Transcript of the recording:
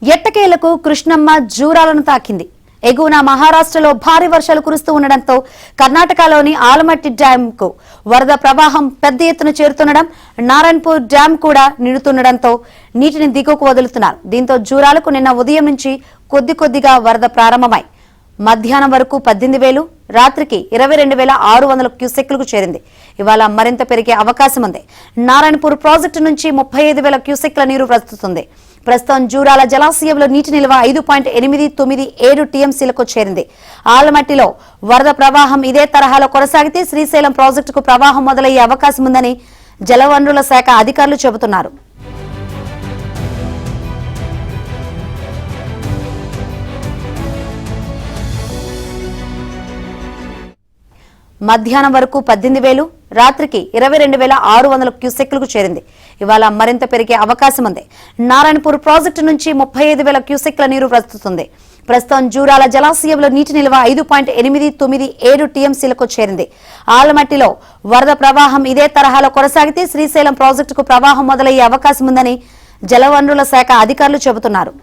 ఎట్టకేలకు కృష్ణమ్మ జూరాలను తాకింది. ఎగువన మహారాష్ట్రలో భారీ వర్షాలు కురుస్తూ ఉండడంతో కర్ణాటకలోని ఆలమట్టి డ్యాంకు వరద ప్రవాహం పెద్ద ఎత్తున చేరుతుండడం, నారాయణపూర్ డ్యాం కూడా నిండుతుండడంతో నీటిని దిగువకు వదులుతున్నారు. దీంతో జూరాలకు నిన్న ఉదయం నుంచి కొద్దిగా వరద ప్రారంభమై మధ్యాహ్నం వరకు 18,000, రాత్రికి 22,600 క్యూసెక్లకు చేరింది. ఇవాళ మరింత పెరిగే అవకాశం ఉంది. నారాయణపూర్ ప్రాజెక్టు నుంచి 35,000 క్యూసెక్ల నీరు ప్రస్తుతుంది. ప్రస్తుతం జూరాల జలాశయంలో నీటి నిల్వ 5.897 టీఎంసీలకు చేరింది. ఆలమట్టిలో వరద ప్రవాహం ఇదే తరహాలో కొనసాగితే శ్రీశైలం ప్రాజెక్టుకు ప్రవాహం మొదలయ్యే అవకాశం ఉందని జలవనరుల శాఖ అధికారులు చెబుతున్నారు. మధ్యాహ్నం వరకు 18,000, రాత్రికి 22,600 క్యూసెక్లకు చేరింది. ఇవాళ మరింత పెరిగే అవకాశం ఉంది. నారాయణపూర్ ప్రాజెక్టు నుంచి 35,000 క్యూసెక్ల నీరు ప్రస్తుతుంది. ప్రస్తుతం జూరాల జలాశయంలో నీటి నిల్వ 5.897 టీఎంసీలకు చేరింది. ఆలమట్టిలో వరద ప్రవాహం ఇదే తరహాలో కొనసాగితే శ్రీశైలం ప్రాజెక్టుకు ప్రవాహం మొదలయ్యే అవకాశం ఉందని జలవనరుల శాఖ అధికారులు చెబుతున్నారు.